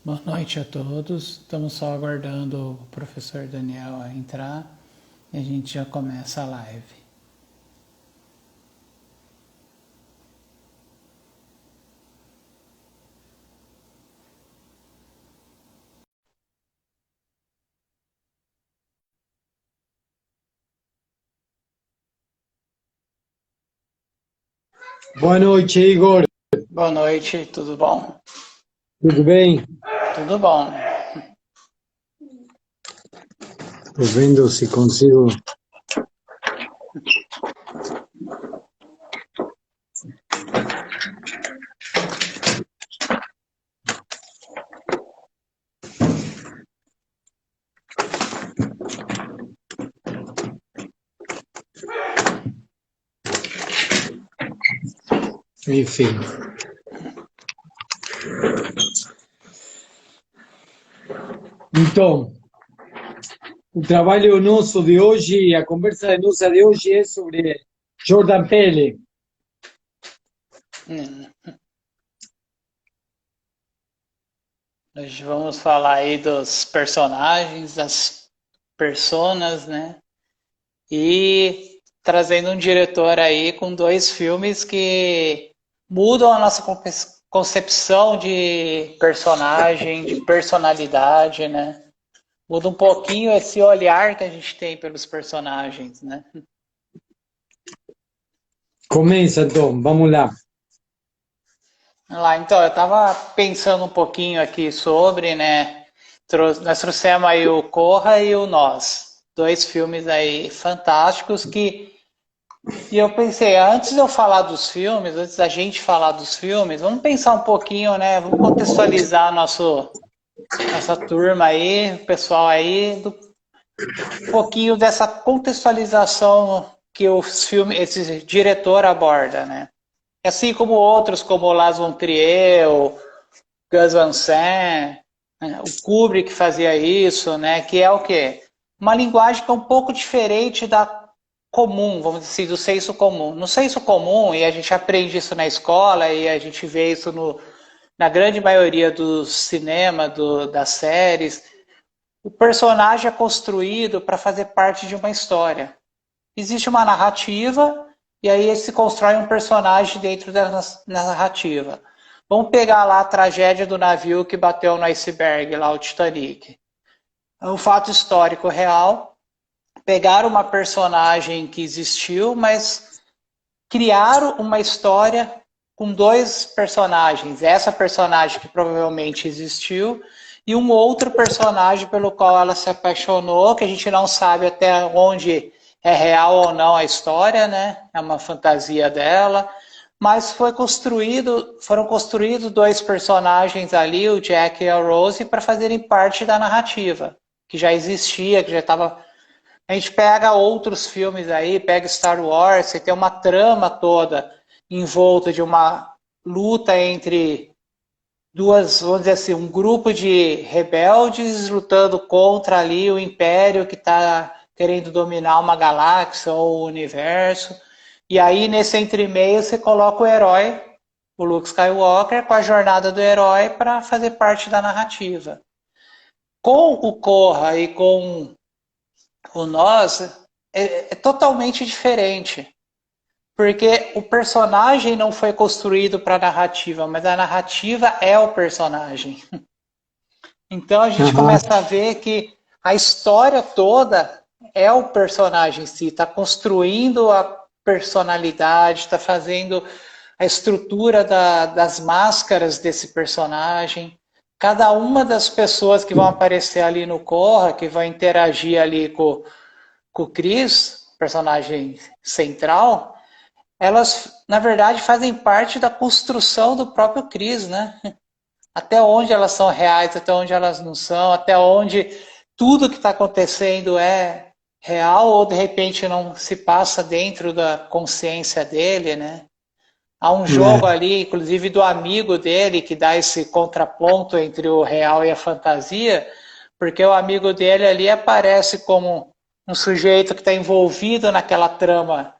Boa noite a todos. Estamos só aguardando o professor Daniel a entrar e a gente já começa a live. Boa noite, Igor. Boa noite, tudo bom? Tudo bem? Tudo bom. Estou vendo se consigo. Enfim. Então, o trabalho nosso de hoje, a conversa nossa de hoje é sobre Jordan Peele. Hum, Hoje vamos falar aí dos personagens, das personas, né? E trazendo um diretor aí com dois filmes que mudam a nossa concepção de personagem, de personalidade, né? Muda um pouquinho esse olhar que a gente tem pelos personagens, né? Começa então, vamos lá. Vamos lá, então, eu estava pensando um pouquinho aqui sobre, né? Nós trouxemos aí o Corra e o Nós, dois filmes aí fantásticos que. E eu pensei, antes de eu falar dos filmes, antes da gente falar dos filmes, vamos pensar um pouquinho, né? Vamos contextualizar nossa turma aí, o pessoal aí, um pouquinho dessa contextualização que os filmes, esse diretor aborda, né? Assim como outros, como o Lars von Trier, o Gus Van Sant, né? O Kubrick fazia isso, né? Que é o quê? Uma linguagem que é um pouco diferente da comum, vamos dizer assim, do senso comum. No senso comum, e a gente aprende isso na escola, e a gente vê isso na grande maioria do cinema, das séries, o personagem é construído para fazer parte de uma história. Existe uma narrativa e aí se constrói um personagem dentro dessa narrativa. Vamos pegar lá a tragédia do navio que bateu no iceberg, lá o Titanic. É um fato histórico real. Pegaram uma personagem que existiu, mas criaram uma história com dois personagens. Essa personagem que provavelmente existiu e um outro personagem pelo qual ela se apaixonou, que a gente não sabe até onde é real ou não a história, né? É uma fantasia dela. Mas foram construídos dois personagens ali, o Jack e a Rose, para fazerem parte da narrativa, que já existia, que já estava. A gente pega outros filmes aí, pega Star Wars, você tem uma trama toda em volta de uma luta entre duas, vamos dizer assim, um grupo de rebeldes lutando contra ali o Império que está querendo dominar uma galáxia ou o universo. E aí, nesse entremeio, você coloca o herói, o Luke Skywalker, com a jornada do herói para fazer parte da narrativa. Com o Korra e com o Nós, é totalmente diferente. Porque o personagem não foi construído para a narrativa, mas a narrativa é o personagem. Então a gente Aham. começa a ver que a história toda é o personagem em si, está construindo a personalidade, está fazendo a estrutura das máscaras desse personagem. Cada uma das pessoas que vão aparecer ali no Corra, que vão interagir ali com o Chris, personagem central, elas, na verdade, fazem parte da construção do próprio Chris, né? Até onde elas são reais, até onde elas não são, até onde tudo que está acontecendo é real ou de repente não se passa dentro da consciência dele, né? Há um jogo É. ali, inclusive do amigo dele, que dá esse contraponto entre o real e a fantasia, porque o amigo dele ali aparece como um sujeito que está envolvido naquela trama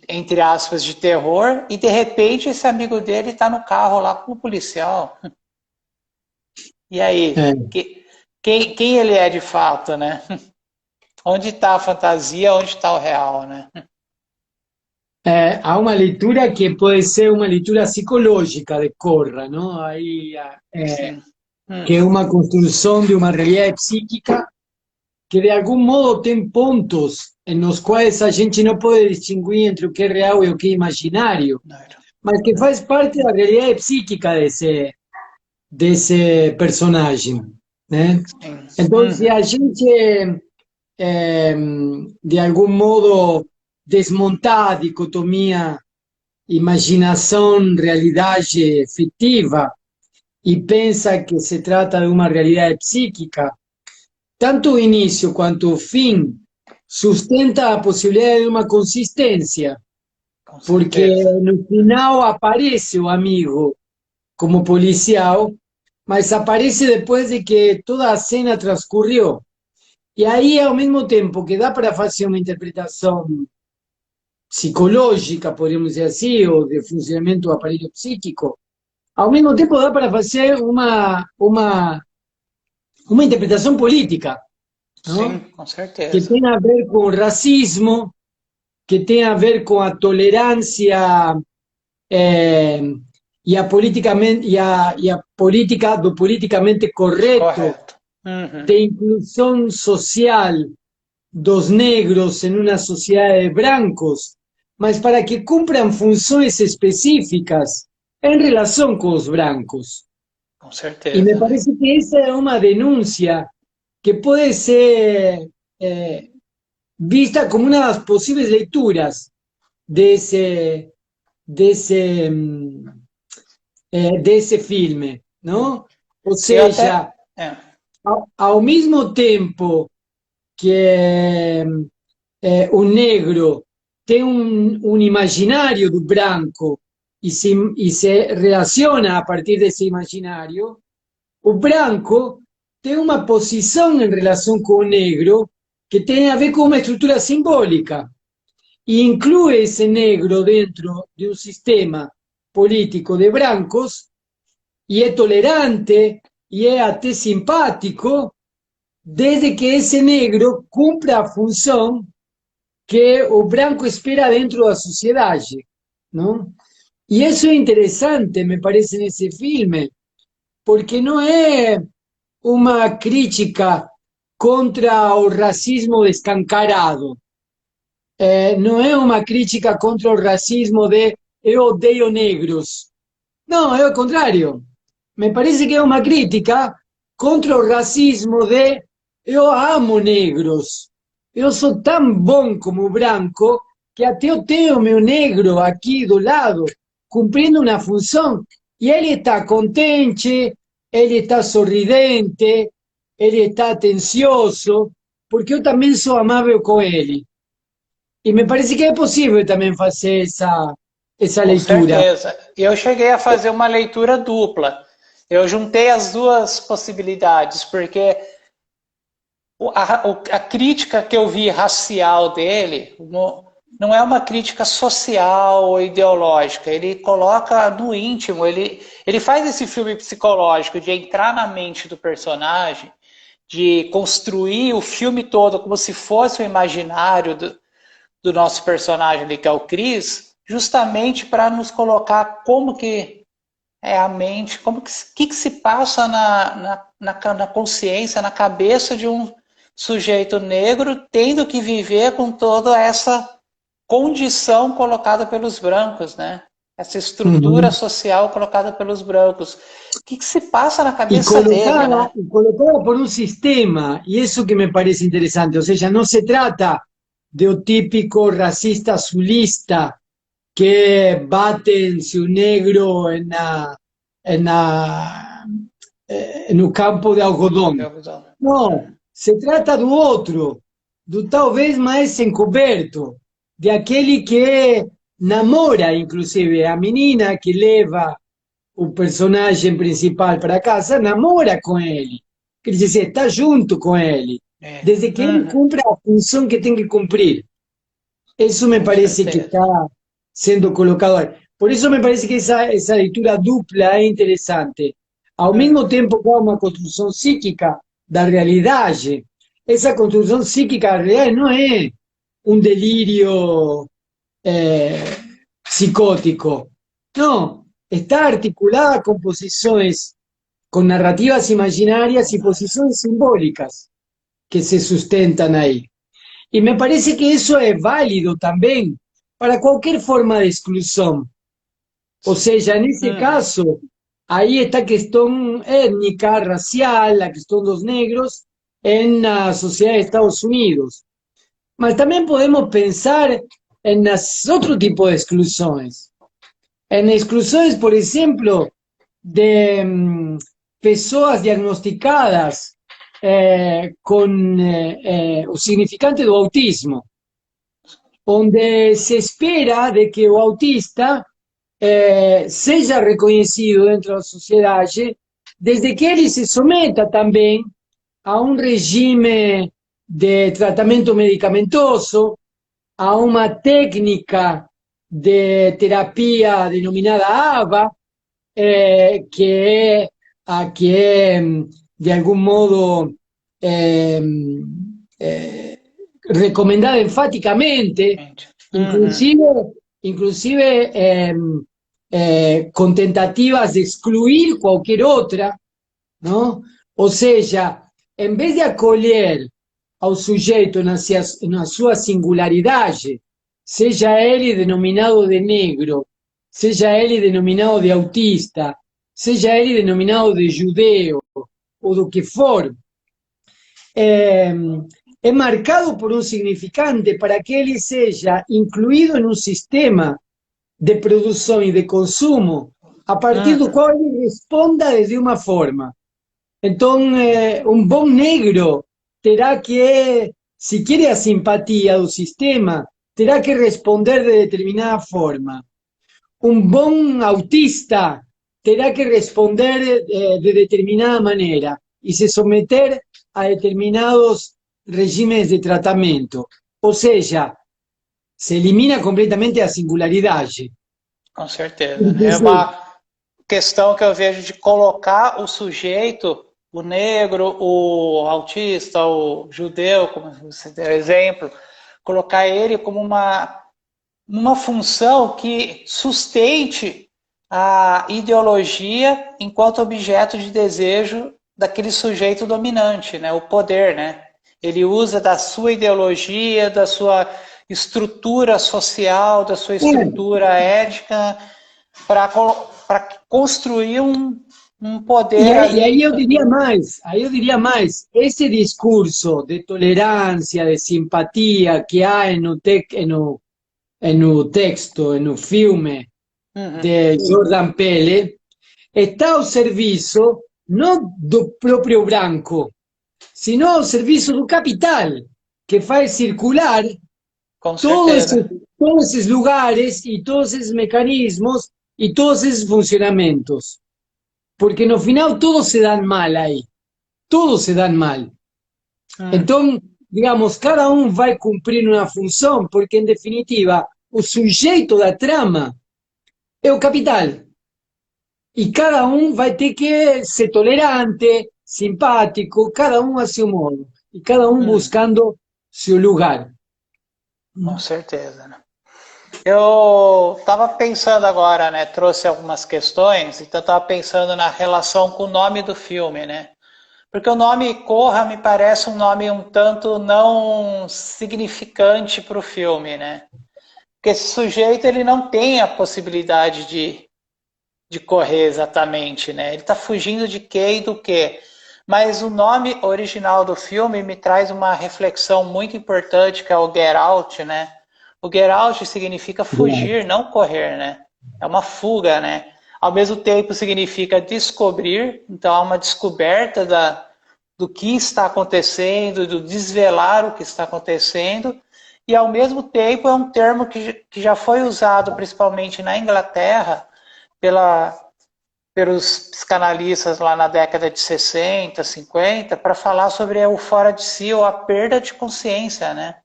entre aspas, de terror, e de repente esse amigo dele está no carro lá com o policial. E aí, É. quem ele é de fato, né? Onde está a fantasia, onde está o real, né? Há uma leitura que pode ser uma leitura psicológica de Corra, não? Aí, Sim. que é uma construção de uma realidade psíquica que de algum modo tem pontos nos quais a gente não pode distinguir entre o que é real e o que é imaginário, mas que faz parte da realidade psíquica desse personagem, né? Sim. Então, se a gente, eh, de algum modo, desmontar a dicotomia imaginação, realidade fictiva e pensa que se trata de uma realidade psíquica, tanto o início quanto o fim sustenta a possibilidade de uma consistência, Com porque certeza. no final aparece o amigo como policial, mas aparece depois de que toda a cena transcorreu. E aí, ao mesmo tempo que dá para fazer uma interpretação psicológica, podemos dizer assim, ou de funcionamento do aparelho psíquico, ao mesmo tempo dá para fazer uma interpretação política, Sim, não? com Que certeza. tem a ver com o racismo, que tem a ver com a tolerância eh, e a política do politicamente correto, Correto. Uhum. de inclusão social dos negros em uma sociedade de brancos, mas para que cumpram funções específicas em relação com os brancos. Com Y me certeza, né? parece que esa es una denuncia que puede ser vista como una de las posibles lecturas de ese filme, ¿no? O Eu até. sea, É, ao mismo tiempo que un negro tiene un imaginario do branco y se relaciona a partir de ese imaginario, o branco tem uma posição em relação com o negro que tem a ver com uma estrutura simbólica e inclui esse negro dentro de um sistema político de brancos e é tolerante e é até simpático desde que esse negro cumpra a função que o branco espera dentro da sociedade, não? E isso é interessante, me parece, nesse filme, porque não é uma crítica contra o racismo descancarado. Não é uma crítica contra o racismo de eu odeio negros. Não, é o contrário. Me parece que é uma crítica contra o racismo de eu amo negros. Eu sou tão bom como branco que até eu tenho meu negro aqui do lado, cumprindo uma função, e ele está contente, ele está sorridente, ele está atencioso, porque eu também sou amável com ele. E me parece que é possível também fazer essa com leitura. certeza. E eu cheguei a fazer uma leitura dupla. Eu juntei as duas possibilidades, porque a crítica que eu vi racial dele não é uma crítica social ou ideológica. Ele coloca no íntimo, ele faz esse filme psicológico de entrar na mente do personagem, de construir o filme todo como se fosse o imaginário do nosso personagem ali, que é o Chris, justamente para nos colocar como que é a mente, como que se passa na consciência, na cabeça de um sujeito negro tendo que viver com toda essa condição colocada pelos brancos, né? Essa estrutura Uhum. social colocada pelos brancos. O que se passa na Y cabeça dele, né? colocada por un sistema, y eso que me parece interesante, o sea, no se trata de un típico racista azulista que bate en su negro en un campo de algodón. No, se trata do outro, do talvez mais encoberto, de aquele que namora, inclusive, a menina que leva o personagem principal para casa, namora com ele. Quer dizer, está junto com ele, É. desde que ele Uhum, cumpra a função que tem que cumprir. Isso me com parece que certeza. está sendo colocado aí. Por isso me parece que essa leitura dupla é interessante. ao mesmo tempo que há uma construção psíquica da realidade, essa construção psíquica real não é um delírio psicótico. No, está articulada con posiciones, con narrativas imaginarias y posiciones simbólicas que se sustentan ahí. Y me parece que eso es válido también para cualquier forma de exclusión. O sea, en ese caso, ahí está la cuestión étnica, racial, la cuestión de los negros en la sociedad de Estados Unidos. Pero también podemos pensar en otro tipo de exclusiones. En exclusiones, por ejemplo, de personas diagnosticadas con o significante do autismo, donde se espera de que o autista seja reconhecido dentro da sociedade desde que ele se someta também a um regime de tratamento medicamentoso, a uma técnica de terapia denominada ABA, que é a que é, de algum modo, recomendada enfaticamente, inclusive con tentativas de excluir cualquier otra, ¿no? Ou seja, em vez de acolher ao sujeito na sua singularidade, seja ele denominado de negro, seja ele denominado de autista, seja ele denominado de judeu, ou do que for, é marcado por um significante para que ele seja incluído em um sistema de produção e de consumo a partir do qual ele responda de uma forma. Então, um bom negro terá que, se quer a simpatia do sistema, terá que responder de determinada forma. Um bom autista terá que responder de determinada maneira e se submeter a determinados regimes de tratamento. Ou seja, se elimina completamente a singularidade. Com certeza. Né? É uma questão que eu vejo de colocar o sujeito, o negro, o autista, o judeu, como você deu exemplo, colocar ele como uma função que sustente a ideologia enquanto objeto de desejo daquele sujeito dominante, né? O poder, né? Ele usa da sua ideologia, da sua estrutura social, da sua estrutura ética para construir um poder. E aí eu diria mais, esse discurso de tolerância, de simpatia que há no texto, no filme de Jordan Peele, está ao serviço não do próprio branco, sino ao serviço do capital, que faz circular todos esses lugares e todos esses mecanismos e todos esses funcionamentos. Porque no final todos se dan mal aí. Todos se dan mal. Então, digamos, cada um vai cumprir uma função, porque, em definitiva, o sujeito da trama é o capital. E cada um vai ter que ser tolerante, simpático, cada um a seu modo. E cada um buscando seu lugar. Com certeza, né? Eu estava pensando agora, né? Trouxe algumas questões, então estava pensando na relação com o nome do filme, né? Porque o nome Corra me parece um nome um tanto não significante para o filme, né? Porque esse sujeito ele não tem a possibilidade de correr exatamente, né? Ele está fugindo de quê e do quê? Mas o nome original do filme me traz uma reflexão muito importante, que é o Get Out, né? O Get Out significa fugir, não correr, né? É uma fuga, né? Ao mesmo tempo significa descobrir, então há uma descoberta do que está acontecendo, do desvelar o que está acontecendo, e ao mesmo tempo é um termo que já foi usado principalmente na Inglaterra pelos psicanalistas lá na década de 60, 50, para falar sobre o fora de si ou a perda de consciência, né?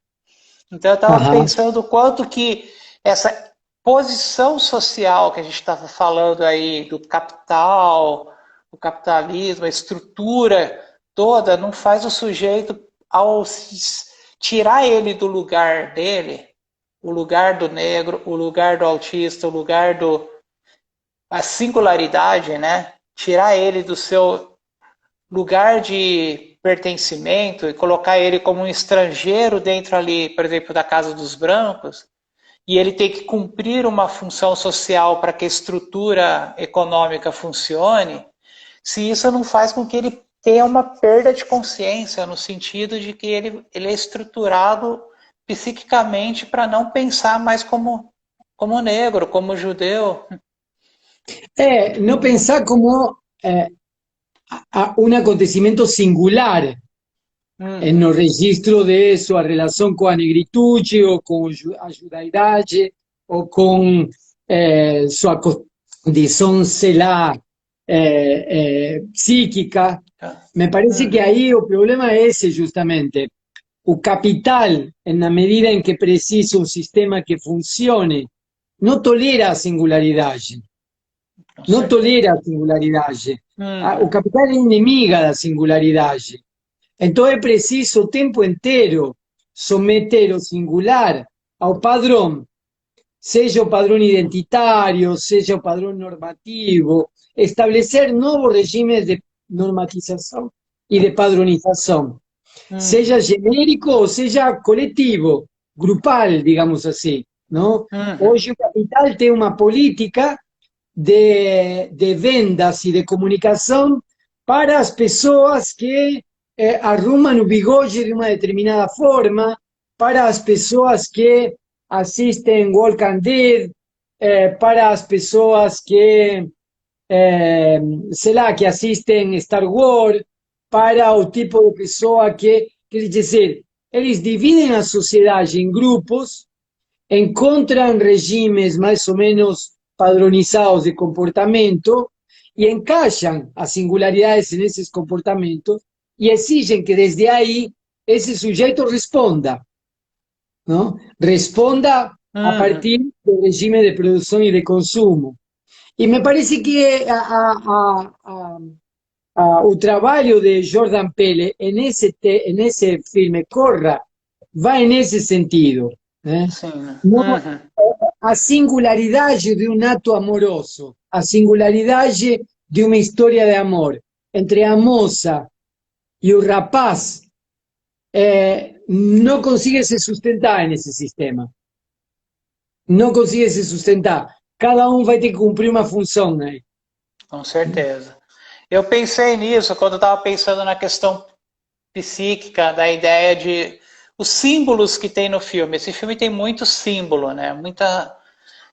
Então eu estava pensando o quanto que essa posição social que a gente estava falando aí, do capital, o capitalismo, a estrutura toda, não faz o sujeito, ao tirar ele do lugar dele, o lugar do negro, o lugar do autista, o lugar do... a singularidade, né? Tirar ele do seu lugar de pertencimento e colocar ele como um estrangeiro dentro ali, por exemplo, da casa dos brancos, e ele tem que cumprir uma função social para que a estrutura econômica funcione, se isso não faz com que ele tenha uma perda de consciência, no sentido de que ele é estruturado psiquicamente para não pensar mais como negro, como judeu. No pensar como a un acontecimiento singular en el registro de su relación con la negritude o con a judaidade o con su condición psíquica. Me parece que ahí el problema es ese justamente. O capital, en la medida en que precisa un sistema que funcione, no tolera a singularidade. Não tolera a singularidade. O capital é inimiga da singularidade. Então é preciso o tempo inteiro someter o singular ao padrão, seja o padrão identitário, seja o padrão normativo, estabelecer novos regimes de normatização e de padronização, seja genérico ou seja coletivo, grupal, digamos assim. Não? Hoje o capital tem uma política de vendas y de comunicación para las personas que arruman el bigode de una determinada forma, para las personas que asisten Walk and Dead, para las personas que, que asisten Star Wars, para el tipo de persona que, quer dizer, ellos dividen a sociedad en grupos, encontran regímenes más o menos padronizados de comportamento y encaixan a singularidades en esos comportamientos y exigen que desde ahí ese sujeto responda, ¿no? Responda a partir del régimen de producción y de consumo. Y me parece que o trabalho de Jordan Peele en ese filme Corra va en ese sentido. No, a singularidade de um ato amoroso, a singularidade de uma história de amor entre a moça e o rapaz não consegue se sustentar nesse sistema. Não consegue se sustentar. Cada um vai ter que cumprir uma função, né? Com certeza. Eu pensei nisso quando eu estava pensando na questão psíquica, da ideia de os símbolos que tem no filme. Esse filme tem muito símbolo, né?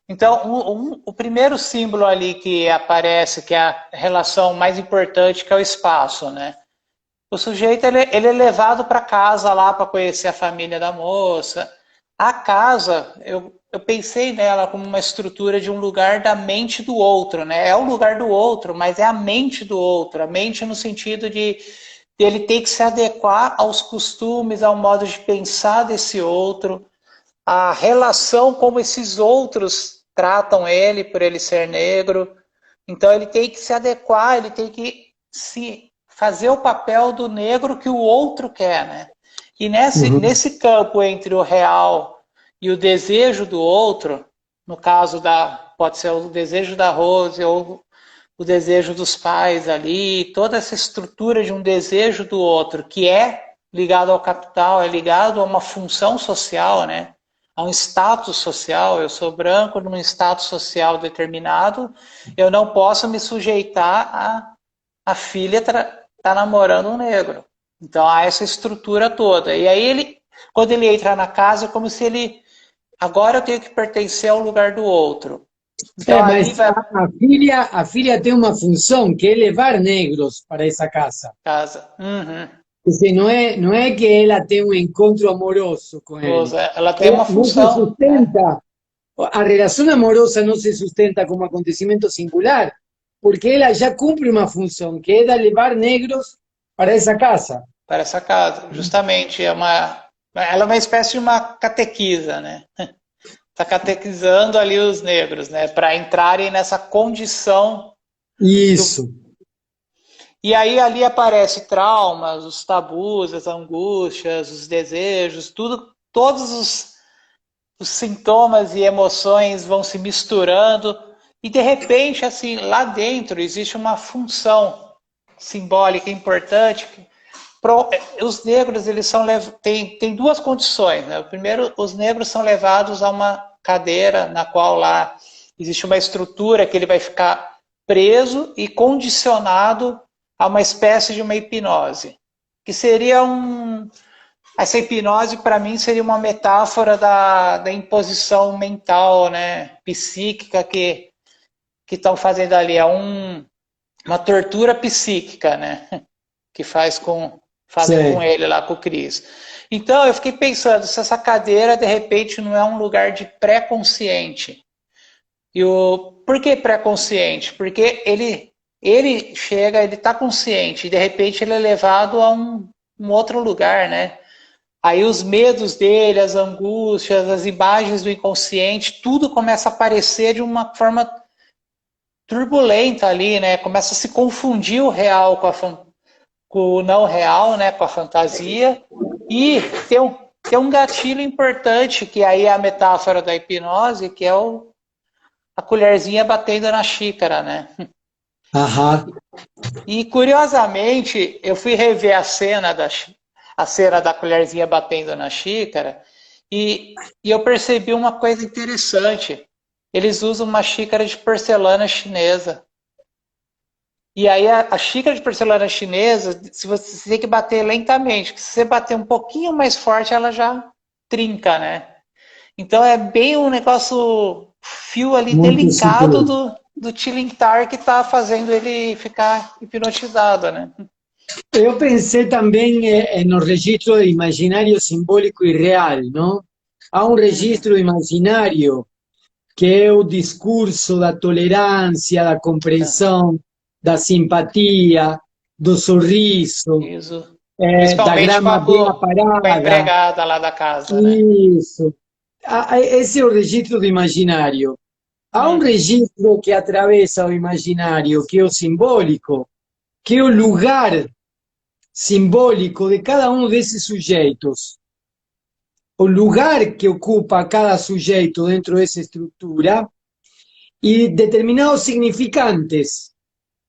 Então, o primeiro símbolo ali que aparece, que é a relação mais importante, que é o espaço, né? O sujeito ele é levado para casa lá para conhecer a família da moça. A casa, eu pensei nela como uma estrutura de um lugar da mente do outro, né? É o lugar do outro, mas é a mente do outro. A mente no sentido de ele ter que se adequar aos costumes, ao modo de pensar desse outro, a relação como esses outros tratam ele por ele ser negro. Então ele tem que se adequar, ele tem que se fazer o papel do negro que o outro quer, né? E nesse campo entre o real e o desejo do outro, no caso pode ser o desejo da Rose ou o desejo dos pais ali, toda essa estrutura de um desejo do outro, que é ligado ao capital, é ligado a uma função social, né? A um status social. Eu sou branco num status social determinado, eu não posso me sujeitar a filha tá namorando um negro. Então há essa estrutura toda. E aí quando ele entra na casa, é como se ele... Agora eu tenho que pertencer ao lugar do outro. Então, mas a filha tem uma função que é levar negros para essa casa. Não é que ela tem um encontro amoroso com ele. Ela tem uma função. Não se sustenta, a relação amorosa não se sustenta como acontecimento singular, porque ela já cumpre uma função, que é de levar negros para essa casa. Para essa casa, justamente. Ela é uma espécie de uma catequisa, né? Está catequizando ali os negros, né? Para entrarem nessa condição. Isso. E aí ali aparece traumas, os tabus, as angústias, os desejos, tudo, todos os sintomas e emoções vão se misturando e de repente, assim, lá dentro existe uma função simbólica importante. Os negros, eles são tem duas condições, né? O primeiro, os negros são levados a uma cadeira na qual lá existe uma estrutura que ele vai ficar preso e condicionado a uma espécie de uma hipnose, que seria essa hipnose para mim seria uma metáfora da imposição mental, né, psíquica que estão fazendo ali, é uma tortura psíquica, né, que fazem com Sim. ele lá, com o Cris. Então eu fiquei pensando, se essa cadeira de repente não é um lugar de pré-consciente. Por que pré-consciente? Porque ele chega, ele está consciente, e de repente ele é levado a um outro lugar, né? Aí os medos dele, as angústias, as imagens do inconsciente, tudo começa a aparecer de uma forma turbulenta ali, né? Começa a se confundir o real com o não real, né? Com a fantasia. E tem um gatilho importante, que aí é a metáfora da hipnose, que é a colherzinha batendo na xícara, né? Ajá. E curiosamente, eu fui rever a cena da colherzinha batendo na xícara e eu percebi uma coisa interessante. Eles usam uma xícara de porcelana chinesa. E aí a xícara de porcelana chinesa, se você tem que bater lentamente, porque se você bater um pouquinho mais forte, ela já trinca, né? Então é bem um negócio, fio ali Muito delicado sutil. do tilintar que está fazendo ele ficar hipnotizado, né? Eu pensei também no registro de imaginário simbólico e real, não? Há um Uhum. registro imaginário que é o discurso da tolerância, da Uhum. compreensão, da simpatia, do sorriso, Isso. da Principalmente grama bem com a aparada. empregada lá da casa, né? Isso. Esse é o registro do imaginário. Há um Uhum. registro que atravessa o imaginário, que é o simbólico, que é o lugar simbólico de cada um desses sujeitos. O lugar que ocupa cada sujeito dentro dessa estrutura y determinados significantes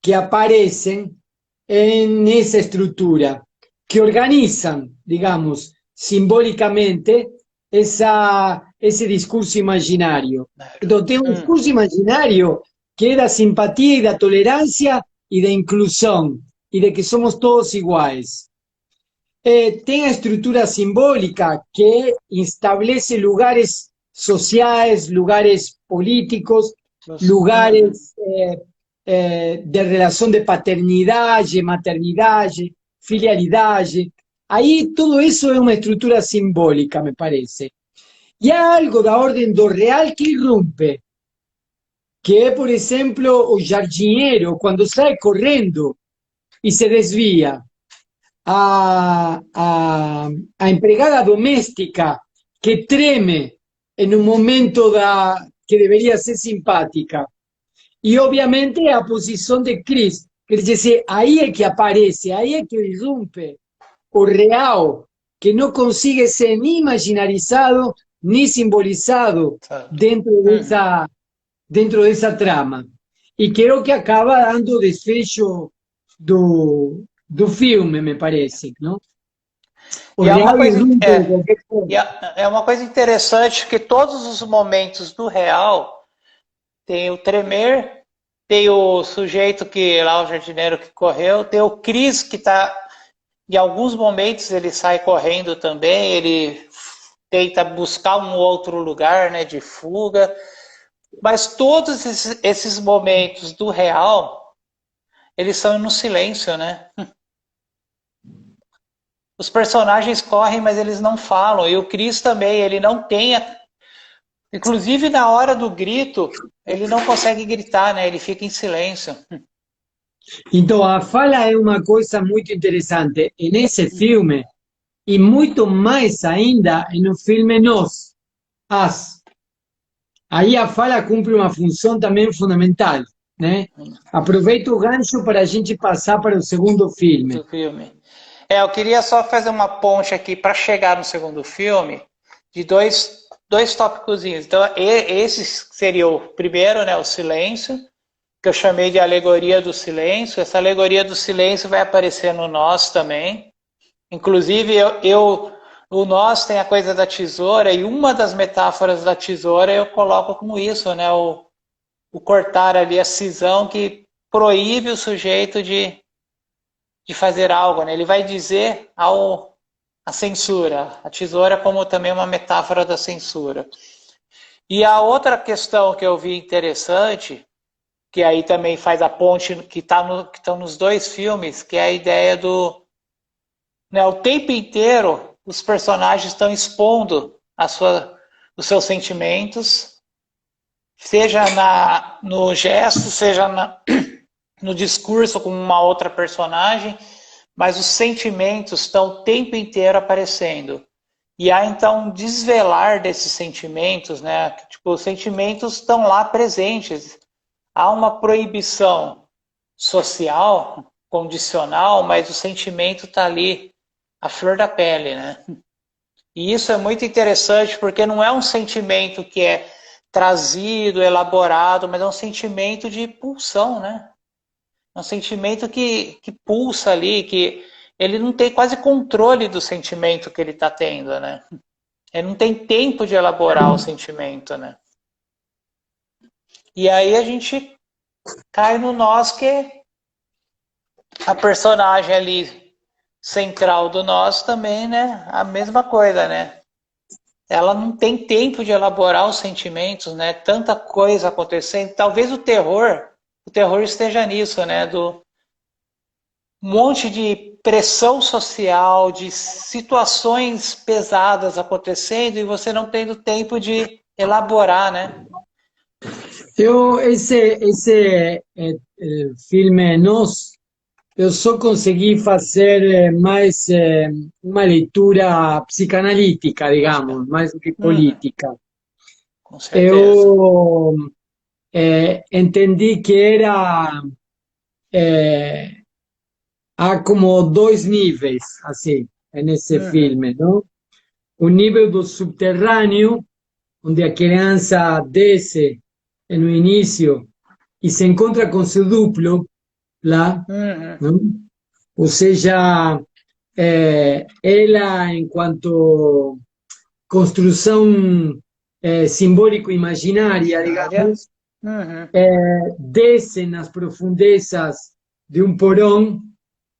que aparecen en esa estructura, que organizan, digamos, simbólicamente ese discurso imaginario. Entonces, tiene un Uhum. discurso imaginario que es de simpatía y de tolerancia y de inclusión y de que somos todos iguales. Tiene estructura simbólica que establece lugares sociales, lugares políticos, Uhum. lugares de relación de paternidad, maternidad, filialidad. Ahí todo eso es una estructura simbólica, me parece. Y hay algo de orden do real que irrumpe, que es, por ejemplo, o jardinero cuando sale corriendo y se desvía. A empregada doméstica que treme en un momento que debería ser simpática. Y obviamente a posición de Chris, que dice, ahí es que aparece, ahí es que irrumpe o real, que no consigue ser ni imaginarizado ni simbolizado Certo. Uhum. dentro de esa trama. Y creo que acaba dando desfecho do filme, me parece, ¿no? O E é uma real coisa irrumpe de qualquer e forma. é uma coisa interessante que todos os momentos do real tem o tremer, tem o sujeito que lá o jardineiro que correu, tem o Chris que está em alguns momentos ele sai correndo também, ele tenta buscar um outro lugar, né, de fuga, mas todos esses momentos do real, eles são no silêncio, né? Os personagens correm, mas eles não falam. E o Chris também, ele não tem. Inclusive na hora do grito, ele não consegue gritar, né? Ele fica em silêncio. Então, a fala é uma coisa muito interessante nesse filme e muito mais ainda no filme Nós, As. Aí a fala cumpre uma função também fundamental. né? Aproveita o gancho para a gente passar para o segundo filme. do filme. Eu queria só fazer uma ponte aqui para chegar no segundo filme de dois tópicozinhos. Então, esse seria o primeiro, né, o silêncio, que eu chamei de alegoria do silêncio. Essa alegoria do silêncio vai aparecer no Nós também. Inclusive, o Nós tem a coisa da tesoura, e uma das metáforas da tesoura eu coloco como isso, né? O cortar ali a cisão que proíbe o sujeito de fazer algo, né? Ele vai dizer a censura, a tesoura como também uma metáfora da censura. E a outra questão que eu vi interessante, que aí também faz a ponte, que estão nos dois filmes, que é a ideia do... Né, o tempo inteiro os personagens estão expondo os seus sentimentos, seja no gesto, seja no discurso com uma outra personagem, mas os sentimentos estão o tempo inteiro aparecendo. E há então um desvelar desses sentimentos, né? Tipo, os sentimentos estão lá presentes. Há uma proibição social, condicional, mas o sentimento está ali, a flor da pele, né? E isso é muito interessante porque não é um sentimento que é trazido, elaborado, mas é um sentimento de pulsão, né? É um sentimento que pulsa ali, que ele não tem quase controle do sentimento que ele está tendo, né? Ele não tem tempo de elaborar o sentimento, né? E aí a gente cai no Nós, que é a personagem ali central do Nós também, né? A mesma coisa, né? Ela não tem tempo de elaborar os sentimentos, né? Tanta coisa acontecendo. Talvez o terror esteja nisso, né? Do um monte de pressão social, de situações pesadas acontecendo e você não tendo tempo de elaborar, né? Esse filme Nós, eu só consegui fazer mais uma leitura psicanalítica, digamos, mais do que Uhum, política. com certeza. Eu entendi que era há como dois níveis, assim, nesse Uhum, filme, não? O nível do subterrâneo, onde a criança desce no início e se encontra com seu duplo lá, uhum, não? Ou seja, ela, enquanto construção simbólico-imaginária, área. digamos, Uhum, desce nas profundezas de um porão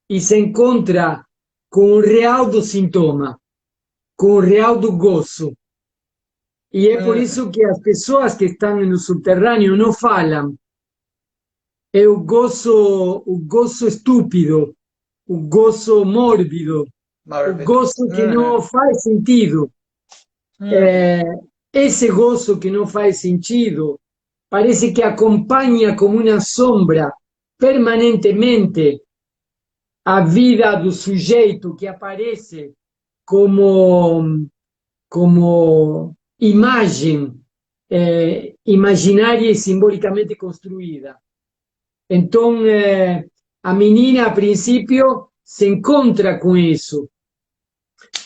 e se encontra com o real do sintoma, com o real do gozo. E é por uhum, isso que as pessoas que estão no subterrâneo não falam. É o gozo estúpido, o gozo mórbido, o mórbido. gozo que Uhum, não faz sentido. uhum, Esse gozo que não faz sentido parece que acompanha como uma sombra permanentemente a vida do sujeito que aparece como imagem imaginária e simbolicamente construída. Então, a menina, a princípio, se encontra com isso,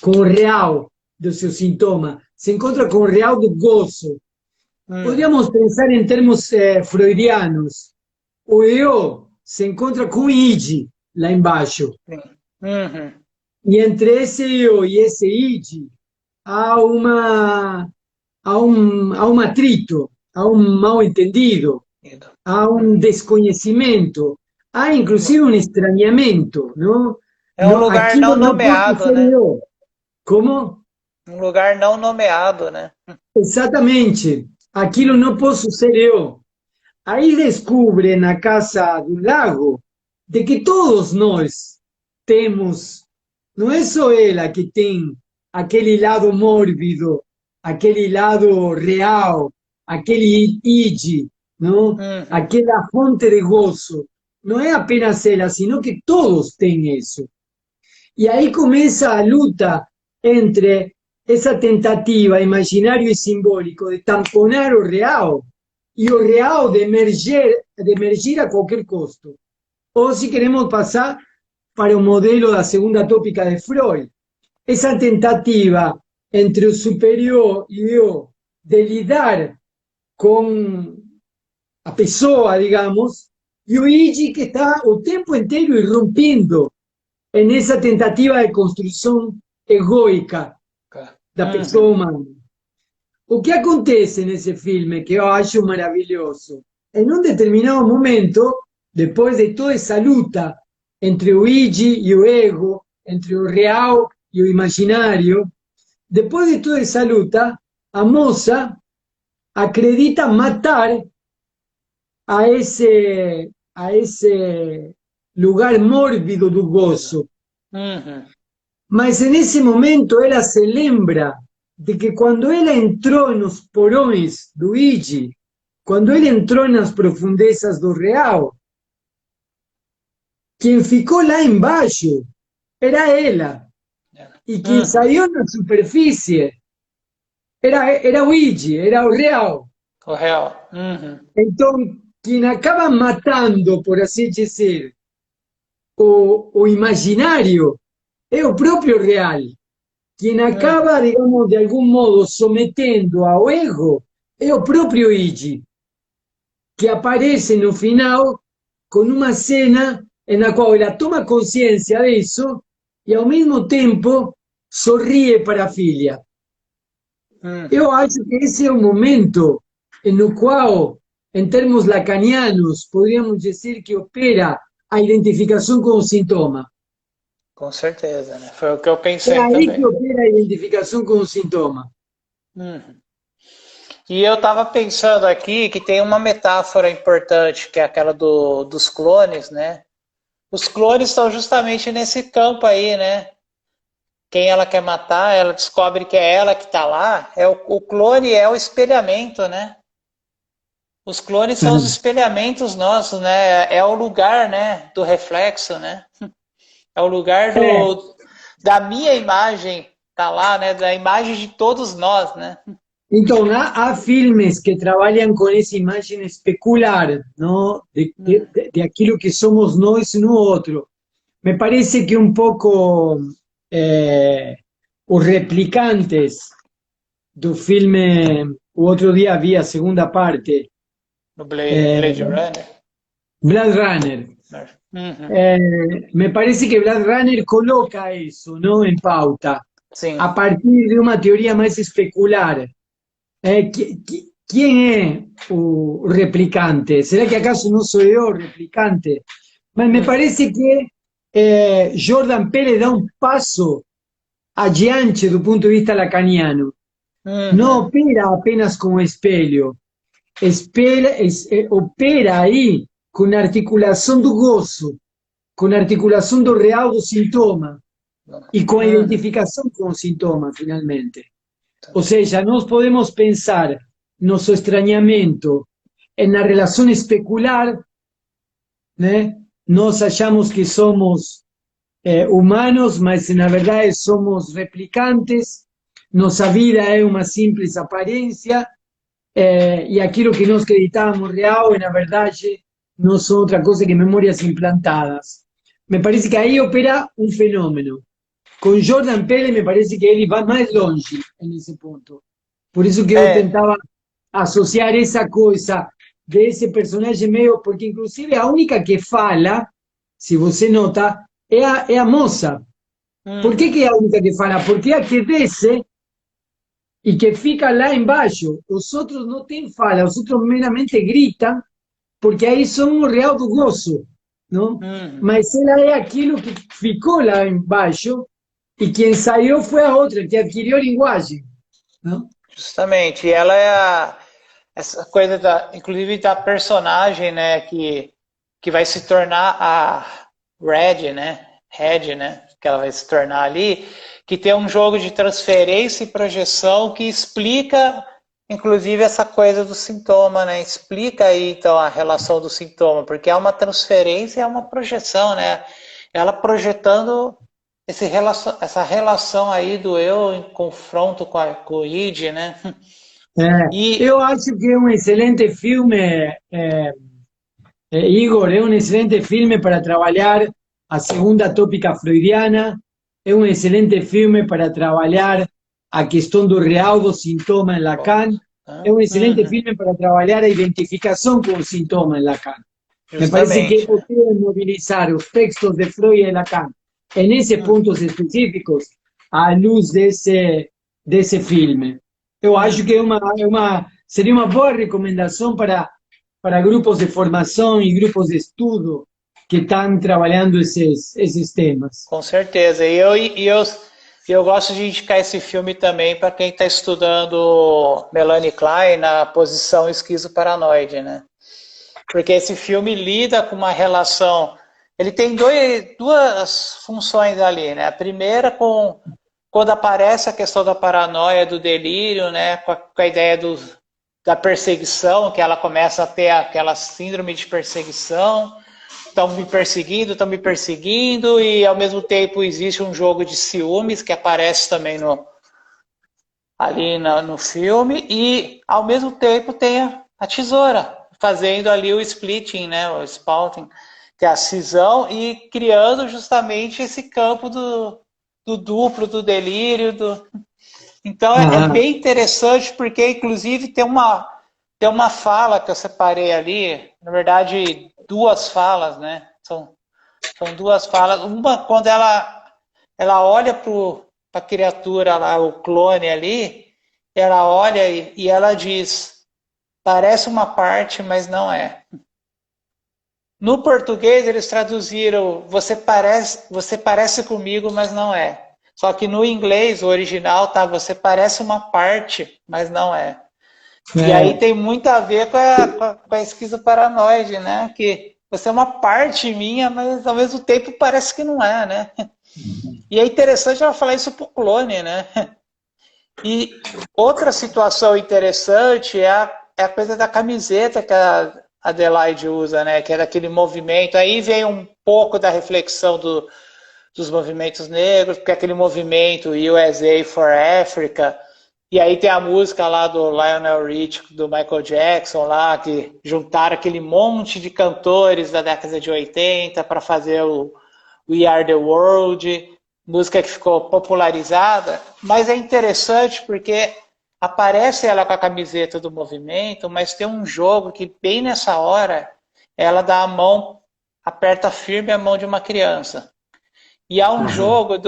com o real do seu sintoma, se encontra com o real do gozo. uhum, Podríamos pensar em termos freudianos. O eu se encontra com o id lá embaixo. sim. Uhum, E entre esse eu e esse id há um atrito, há um mal entendido, ido. há um Uhum. desconhecimento, há inclusive um estranhamento, não? É um lugar não Aquilo não pode nomeado, ser né? eu. Como? Um lugar não nomeado, né? Exatamente. Aquilo não posso ser eu. Aí descobre na casa do lago de que todos nós temos, não é só ela que tem aquele lado mórbido, aquele lado real, aquele id, não? Uhum, Aquela fonte de gozo. Não é apenas ela, sino que todos têm isso. E aí começa a luta entre essa tentativa imaginário e simbólico de tamponar o real e o real de emergir a qualquer custo. Ou se queremos passar para o modelo da segunda tópica de Freud, essa tentativa entre o superior e eu de lidar com a pessoa, digamos, e o Iji que está o tempo inteiro irrompindo nessa tentativa de construção egoica da pessoa humana. O que acontece nesse filme, que eu acho maravilhoso, em um determinado momento, depois de toda essa luta entre o Iji e o ego, entre o real e o imaginário, depois de toda essa luta, a moça acredita matar a esse lugar mórbido do gozo. Mas nesse momento ela se lembra de que quando ela entrou nos porões do Iji, quando ele entrou nas profundezas do real, quem ficou lá embaixo era ela. E quem saiu na superfície era o Iji, era o real. O real. Então, quem acaba matando, por assim dizer, o imaginário é o próprio real. Quem acaba, digamos, de algum modo sometendo ao ego é o próprio Iji, que aparece no final com uma cena na qual ela toma consciência disso e, ao mesmo tempo, sorri para a filha. Eu acho que esse é o momento no qual, em termos lacanianos, poderíamos dizer que opera a identificação com o sintoma. Com certeza, né? Foi o que eu pensei É aí também. que opera a identificação com o sintoma. E eu estava pensando aqui que tem uma metáfora importante, que é aquela dos clones, né? Os clones estão justamente nesse campo aí, né? Quem ela quer matar, ela descobre que é ela que está lá. O clone é o espelhamento, né? Os clones são os espelhamentos nossos, né? É o lugar, né? Do reflexo, né? É o lugar da minha imagem, tá lá, né? Da imagem de todos nós, né? Então, há filmes que trabalham com essa imagem especular, não? De aquilo que somos nós no outro. Me parece que um pouco os replicantes do filme, o outro dia vi a segunda parte, No Blade Runner. Blade Runner. Me parece que Blade Runner coloca isso, não, em pauta, Sim. a partir de uma teoria mais especular. Quem é o replicante? Será que acaso não sou eu o replicante? Mas me parece que Jordan Peele dá um passo adiante do ponto de vista lacaniano. Não opera apenas com o espelho. Opera aí com a articulação do gozo, com a articulação do real do sintoma e com a identificação com o sintoma, finalmente. Ou seja, nós podemos pensar nosso estranhamento na relação especular, né? Nós achamos que somos humanos, mas na verdade somos replicantes, nossa vida é uma simples aparência, e aquilo que nós acreditávamos real, na verdade, não são outra coisa que memórias implantadas. Me parece que aí opera um fenômeno. Com Jordan Peele me parece que ele vai mais longe nesse ponto. Por isso que eu tentava associar essa coisa desse personagem meio, porque inclusive a única que fala, se você nota, é a moça. Por que é a única que fala? Porque é a que desce e que fica lá embaixo. Os outros não têm fala, os outros meramente gritam, porque aí são o real do gozo, não? Mas ela é aquilo que ficou lá embaixo e quem saiu foi a outra, que adquiriu linguagem, não? Justamente, e ela essa coisa inclusive da personagem, né, que vai se tornar a Red, né, que ela vai se tornar ali, que tem um jogo de transferência e projeção que explica, inclusive, essa coisa do sintoma, né, explica aí, então, a relação do sintoma, porque é uma transferência e é uma projeção, né, ela projetando essa relação aí do eu em confronto com o id, né? E, Eu acho que é um excelente filme, Igor, é um excelente filme para trabalhar a segunda tópica freudiana, é um excelente filme para trabalhar a questão do real do sintoma em Lacan, é um excelente uhum, filme para trabalhar a identificação com o sintoma em Lacan. Me parece que é justamente, né? possível mobilizar os textos de Freud e Lacan em esses Hum, pontos específicos à luz desse filme. Eu acho que uhum. seria uma boa recomendação para grupos de formação e grupos de estudo que estão trabalhando esses temas. Com certeza. E eu gosto de indicar esse filme também para quem está estudando Melanie Klein na posição esquizoparanoide, né? Porque esse filme lida com uma relação. Ele tem duas funções ali, né? A primeira com quando aparece a questão da paranoia, do delírio, né? Com a ideia da perseguição, que ela começa a ter aquela síndrome de perseguição, estão me perseguindo, e ao mesmo tempo existe um jogo de ciúmes que aparece também ali no filme, e ao mesmo tempo tem a tesoura, fazendo ali o splitting, né, o spalting, que é a cisão, e criando justamente esse campo do duplo, do delírio, então é Aham, bem interessante, porque inclusive tem uma fala que eu separei ali, na verdade, duas falas, né? São duas falas. Uma, quando ela olha para a criatura lá, o clone ali, ela olha e ela diz: parece uma parte, mas não é. No português, eles traduziram: você parece comigo, mas não é. Só que no inglês, o original, tá: você parece uma parte, mas não é. E aí é, tem muito a ver com a esquizoparanoide, né? Que você é uma parte minha, mas ao mesmo tempo parece que não é, né? E é interessante ela falar isso pro clone, né? E outra situação interessante é a coisa da camiseta que a Adelaide usa, né? Que é daquele movimento. Aí vem um pouco da reflexão dos movimentos negros, porque é aquele movimento USA for Africa. E aí tem a música lá do Lionel Rich, do Michael Jackson lá, que juntaram aquele monte de cantores da década de 80 para fazer o We Are the World, música que ficou popularizada, mas é interessante porque aparece ela com a camiseta do movimento, mas tem um jogo que bem nessa hora ela dá a mão, aperta firme a mão de uma criança. E há um aham. jogo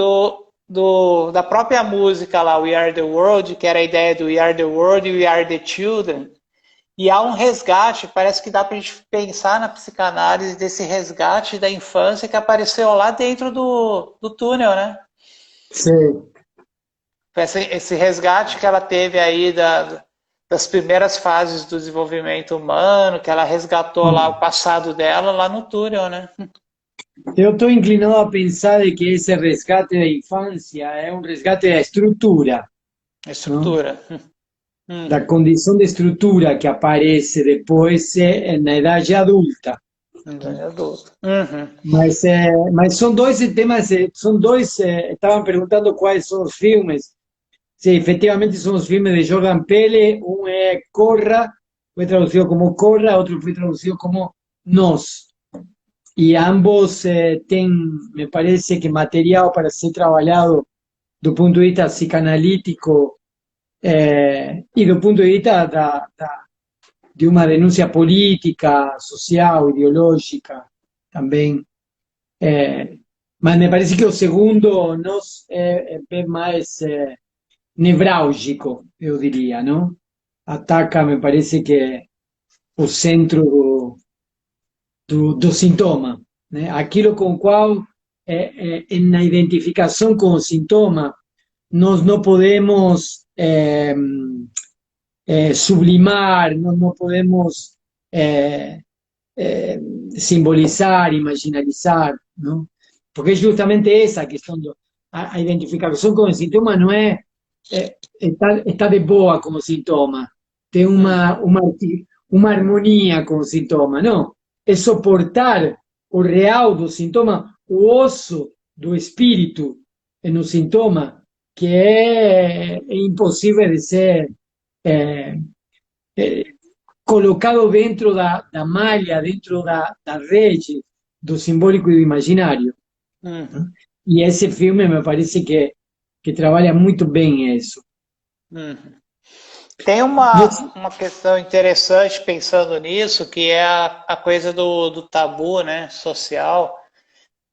da própria música lá, We Are the World, que era a ideia do We Are the World e We Are the Children. E há um resgate, parece que dá para a gente pensar na psicanálise desse resgate da infância que apareceu lá dentro do túnel, né? Sim. Esse resgate que ela teve aí das primeiras fases do desenvolvimento humano, que ela resgatou lá o passado dela lá no túnel, né? Eu estou inclinado a pensar de que esse resgate da infância é um resgate da estrutura, A não? estrutura. Da Uhum. condição de estrutura que aparece depois na idade adulta. Então, é adulto. Uhum. Mas são dois temas, são dois. Estavam perguntando quais são os filmes. Sim, efectivamente são os filmes de Jordan Peele. Um é Corra, foi traduzido como Corra, outro foi traduzido como Nós. E ambos têm, me parece que material para ser trabalhado do ponto de vista psicanalítico e do ponto de vista de uma denúncia política, social, ideológica também. Mas me parece que o segundo nós é bem mais nevrálgico, eu diria, não? Ataca, me parece que o centro do sintoma, né? Aquilo com o qual, na identificação com o sintoma, nós não podemos sublimar, nós não podemos eh, eh, simbolizar, imaginalizar, não? Porque é justamente essa a questão a identificação com o sintoma não estar de boa com o sintoma, ter Uhum. uma harmonia com o sintoma, não. É suportar o real do sintoma, o osso do espírito no sintoma, que é impossível é, é, colocado dentro da malha, dentro da rede do simbólico e do imaginário. Né? Uhum, E esse filme me parece que trabalha muito bem isso. uhum. Tem Você, uma questão interessante pensando nisso, que é a coisa do tabu, né, social,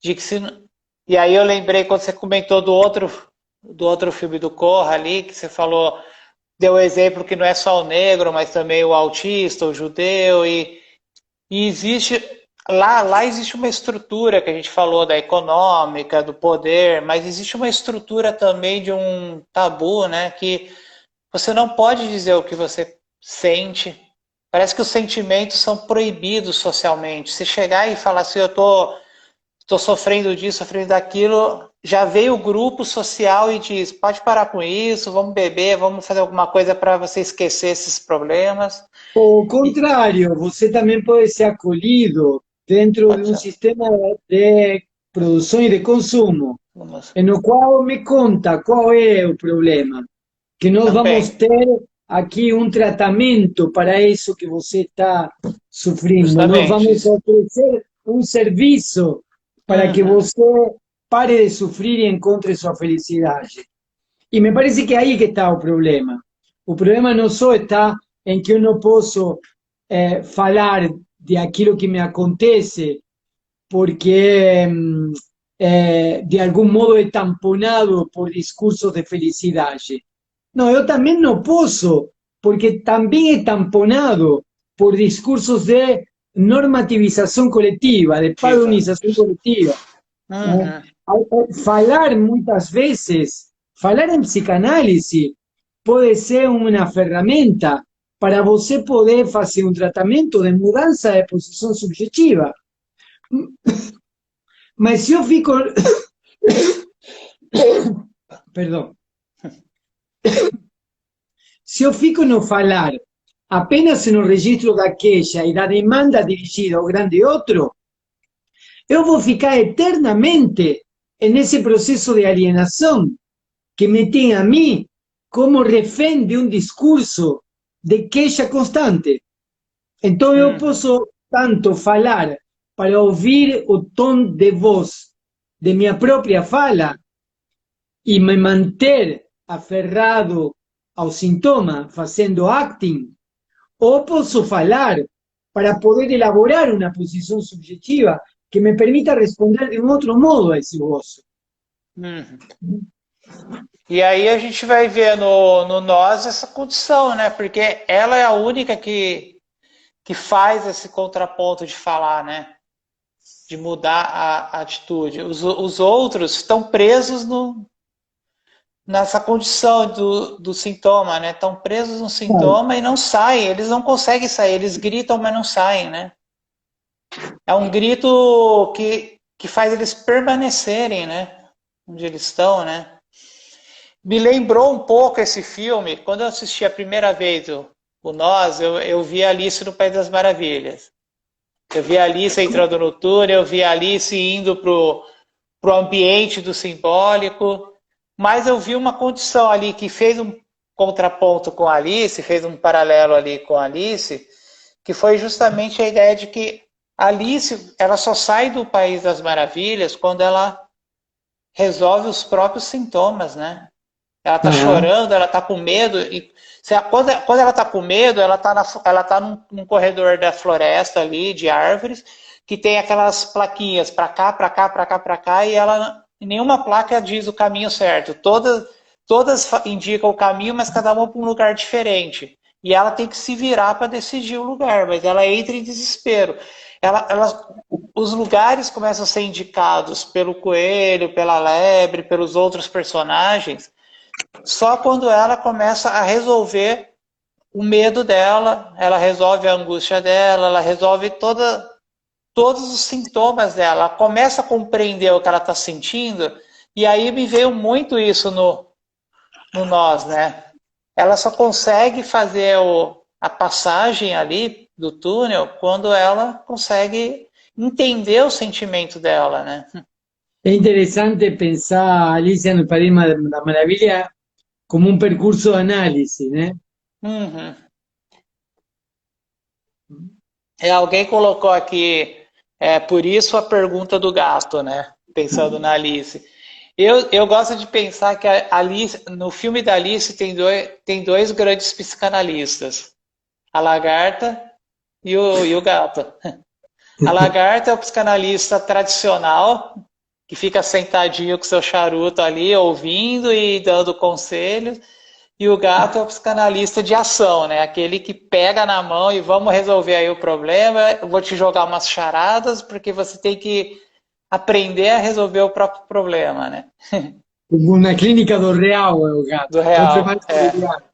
de que se, e aí eu lembrei quando você comentou do outro filme do Corra ali, que você falou, deu o exemplo que não é só o negro, mas também o autista, o judeu, e existe, lá existe uma estrutura que a gente falou da econômica, do poder, mas existe uma estrutura também de um tabu, né, que você não pode dizer o que você sente. Parece que os sentimentos são proibidos socialmente. Se chegar e falar assim, tô sofrendo disso, sofrendo daquilo, já veio o grupo social e diz, pode parar com isso, vamos beber, vamos fazer alguma coisa para você esquecer esses problemas. ao E, contrário, você também pode ser acolhido dentro de pode um ser, sistema de produção e de consumo, vamos, no qual me conta qual é o problema, que nós vamos também, ter aqui um tratamento para isso que você está sofrendo. Nós justamente vamos isso. oferecer um serviço para que Uhum, você pare de sofrer e encontre sua felicidade. E me parece que aí que está o problema. O problema não só está em que eu não posso falar de aquilo que me acontece porque de algum modo é tamponado por discursos de felicidade. Não, eu também não posso, porque também é tamponado por discursos de normativização coletiva, de ativa. padronização coletiva. Né? Uhum, Falar muitas vezes, falar em psicanálise pode ser uma ferramenta para você poder fazer um tratamento de mudança de posição subjetiva. Mas se eu fico, perdão, se eu fico no falar apenas no registro da queixa e da demanda dirigida ao grande outro, eu vou ficar eternamente nesse processo de alienação que me tem a mim como refém de um discurso de queixa constante. Então eu uhum, posso tanto falar para ouvir o tom de voz de minha própria fala e me manter aferrado ao sintoma, fazendo acting, ou posso falar para poder elaborar uma posição subjetiva que me permita responder de um outro modo a esse gozo. uhum. E aí a gente vai ver no nós essa condição, né? Porque ela é a única que faz esse contraponto de falar, né? De mudar a atitude. Os outros estão presos nessa condição do sintoma, né? Estão presos no sintoma e não saem. Eles não conseguem sair. Eles gritam, mas não saem, né? É um grito que faz eles permanecerem, né? Onde eles estão, né? Me lembrou um pouco esse filme, quando eu assisti a primeira vez o Nós, eu vi Alice no País das Maravilhas. Eu vi a Alice entrando no túnel, eu vi a Alice indo pro ambiente do simbólico, mas eu vi uma condição ali que fez um contraponto com a Alice, fez um paralelo ali com a Alice, que foi justamente a ideia de que a Alice ela só sai do País das Maravilhas quando ela resolve os próprios sintomas, né? Ela tá Uhum. chorando, ela tá com medo. E quando ela tá com medo, ela tá num corredor da floresta ali, de árvores, que tem aquelas plaquinhas para cá, para cá, para cá, para cá, e ela nenhuma placa diz o caminho certo. Todas indicam o caminho, mas cada uma para um lugar diferente. E ela tem que se virar para decidir o lugar, mas ela entra em desespero. Os lugares começam a ser indicados pelo coelho, pela lebre, pelos outros personagens, só quando ela começa a resolver o medo dela, ela resolve a angústia dela, ela resolve todos os sintomas dela, ela começa a compreender o que ela está sentindo, e aí me veio muito isso no nós, né? Ela só consegue fazer a passagem ali do túnel quando ela consegue entender o sentimento dela, né? É interessante pensar Alicia no País da Maravilha como um percurso de análise, né? Uhum. Alguém colocou aqui, por isso a pergunta do gato, né? Pensando na Alice. Eu gosto de pensar que a Alice, no filme da Alice tem dois grandes psicanalistas, a lagarta e o gato. A lagarta é o psicanalista tradicional, que fica sentadinho com seu charuto ali, ouvindo e dando conselhos. E o gato é o psicanalista de ação, né? Aquele que pega na mão e vamos resolver aí o problema. Eu vou te jogar umas charadas, porque você tem que aprender a resolver o próprio problema, né? Una clínica do real, o Do gato. Compre mais real, familiar.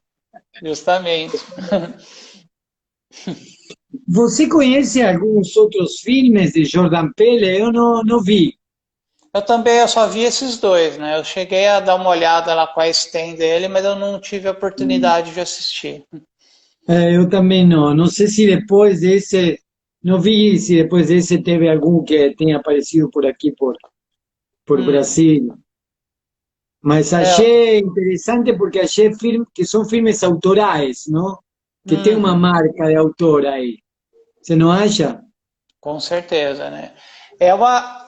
justamente. Você conhece alguns outros filmes de Jordan Peele? Eu não vi. Eu só vi esses dois, né? Eu cheguei a dar uma olhada lá quais tem dele, mas eu não tive a oportunidade de assistir. Eu também não. Não sei se depois desse. Não vi se depois desse teve algum que tenha aparecido por aqui, por Hum, Brasil. Mas é, achei interessante porque achei que são filmes autorais, não? Que tem uma uhum, marca de autor aí. Você não acha? com certeza, né?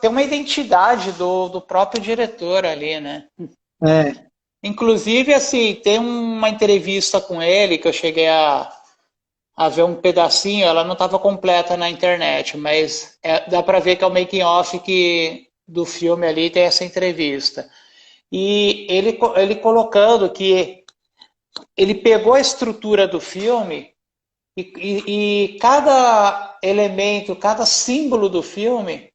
Tem uma identidade do próprio diretor ali, né? É. Inclusive, assim, tem uma entrevista com ele que eu cheguei a ver um pedacinho, ela não estava completa na internet, mas dá para ver que é o making off do filme ali tem essa entrevista. E ele colocando que ele pegou a estrutura do filme e cada elemento, cada símbolo do filme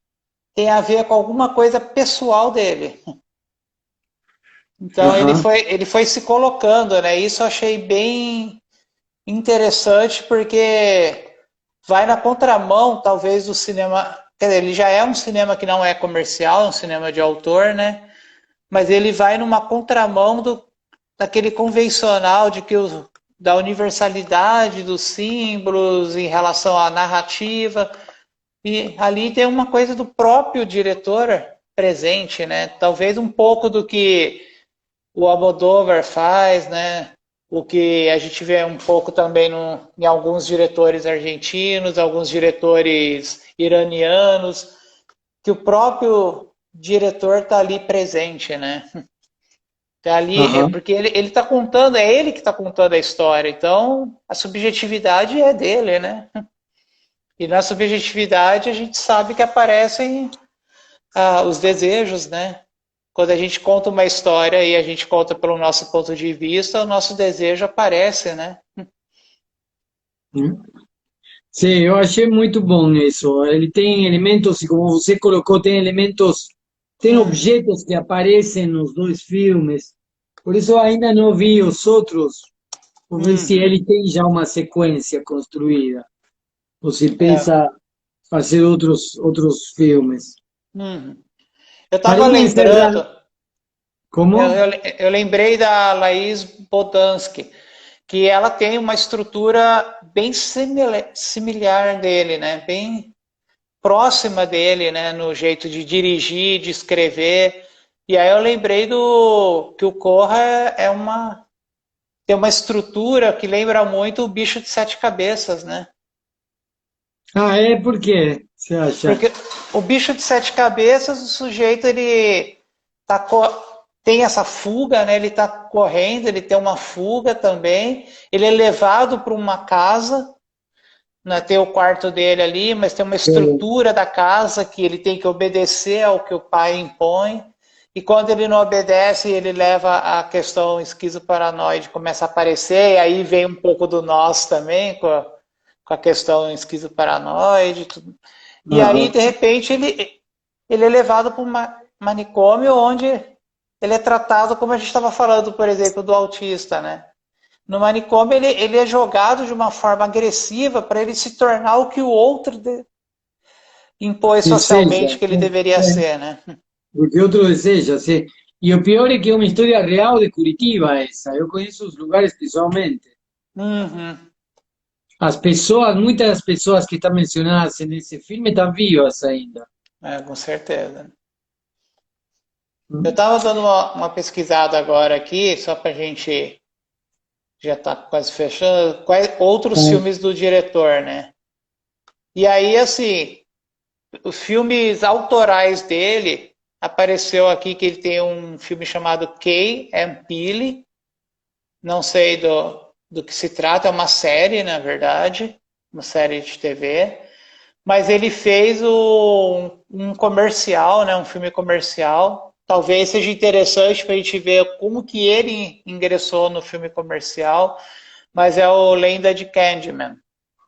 tem a ver com alguma coisa pessoal dele. Então Aham. ele foi se colocando, né? Isso eu achei bem interessante porque vai na contramão, talvez, do cinema. Quer dizer, ele já é um cinema que não é comercial, é um cinema de autor, né? Mas ele vai numa contramão daquele convencional de que da universalidade dos símbolos em relação à narrativa. E ali tem uma coisa do próprio diretor presente, né? Talvez um pouco do que o Almodóvar faz, né? O que a gente vê um pouco também em alguns diretores argentinos, alguns diretores iranianos, que o próprio diretor está ali presente, né? Tá ali, Aham. porque ele está contando, é ele que está contando a história, então a subjetividade é dele, né? E na subjetividade a gente sabe que aparecem os desejos, né? Quando a gente conta uma história e a gente conta pelo nosso ponto de vista, o nosso desejo aparece, né? Sim, eu achei muito bom isso. Ele tem elementos, e como você colocou, tem elementos, tem Uhum, objetos que aparecem nos dois filmes. Por isso eu ainda não vi os outros. Vou ver se uhum, ele tem já uma sequência construída. Ou se é, pensa fazer outros filmes. uhum. Eu estava Para ir lembrando, encerrando, como? eu lembrei da Laís Bodansky, que ela tem uma estrutura bem similar dele, né? Bem próxima dele, né? No jeito de dirigir, de escrever. E aí eu lembrei do que o Corra tem uma estrutura que lembra muito o Bicho de Sete Cabeças, né? Ah, é? Por quê? Você acha? Porque o Bicho de Sete Cabeças, o sujeito ele tá tem essa fuga, né? Ele está correndo, ele tem uma fuga também. Ele é levado para uma casa, né? Tem o quarto dele ali, mas tem uma estrutura da casa que ele tem que obedecer ao que o pai impõe. E quando ele não obedece, ele leva a questão esquizoparanoide, começa a aparecer, e aí vem um pouco do nós também, com a questão esquizoparanoide. Tudo. E aí, Aham. de repente, ele é levado para um manicômio onde ele é tratado como a gente estava falando, por exemplo, do autista, né? No manicômio, ele é jogado de uma forma agressiva para ele se tornar o que o outro impôs Deseja. socialmente que ele deveria ser, né? Porque outro deseja, sim. E o pior é que é uma história real de Curitiba essa. Eu conheço os lugares pessoalmente. Uhum. As pessoas, muitas das pessoas que estão mencionadas nesse filme estão vivas ainda. Com certeza. Eu estava dando uma pesquisada agora aqui, só para a gente já está quase fechando, outros É. filmes do diretor, né? E aí, assim, os filmes autorais dele, apareceu aqui que ele tem um filme chamado Kay and Peele, não sei do que se trata, é uma série, na verdade, uma série de TV, mas ele fez um comercial, né, um filme comercial, talvez seja interessante para a gente ver como que ele ingressou no filme comercial, mas é o Lenda de Candyman,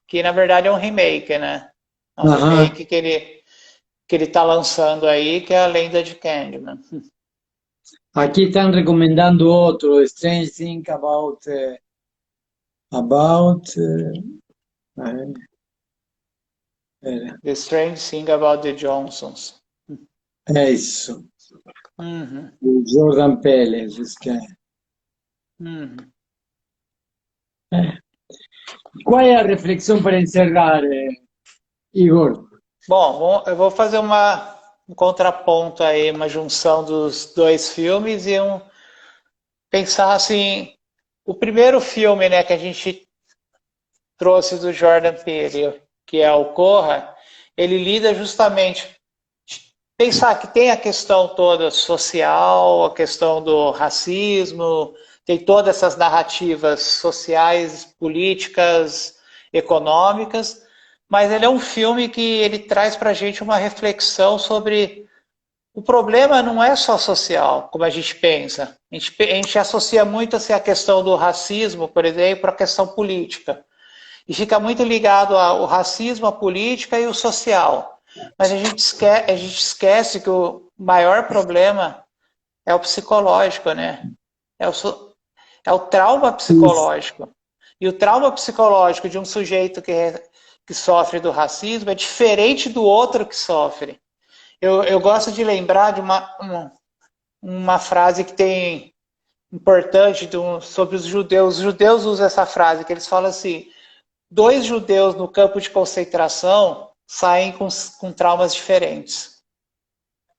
que na verdade é um remake, né? É um Ajá. remake que ele está lançando aí, que é a Lenda de Candyman. Aquí están recomendando otro, Strange Thing a ver, espera. The Strange Thing About the Johnsons. É isso, Uhum, o Jordan Peele, diz que é. uhum. Qual é a reflexão para encerrar, Igor? Bom, eu vou fazer um contraponto aí, uma junção dos dois filmes e pensar assim, o primeiro filme, né, que a gente trouxe do Jordan Peele, que é o Corra, ele lida justamente pensar que tem a questão toda social, a questão do racismo, tem todas essas narrativas sociais, políticas, econômicas, mas ele é um filme que ele traz para a gente uma reflexão sobre o problema não é só social, como a gente pensa. A gente associa muito assim, a questão do racismo, por exemplo, à questão política. E fica muito ligado ao racismo, à política e o social. Mas a gente esquece que o maior problema é o psicológico, né? É o, é o trauma Isso. psicológico. E o trauma psicológico de um sujeito que sofre do racismo é diferente do outro que sofre. Eu gosto de lembrar de uma frase que tem importante sobre os judeus. Os judeus usam essa frase, que eles falam assim: dois judeus no campo de concentração saem com traumas diferentes.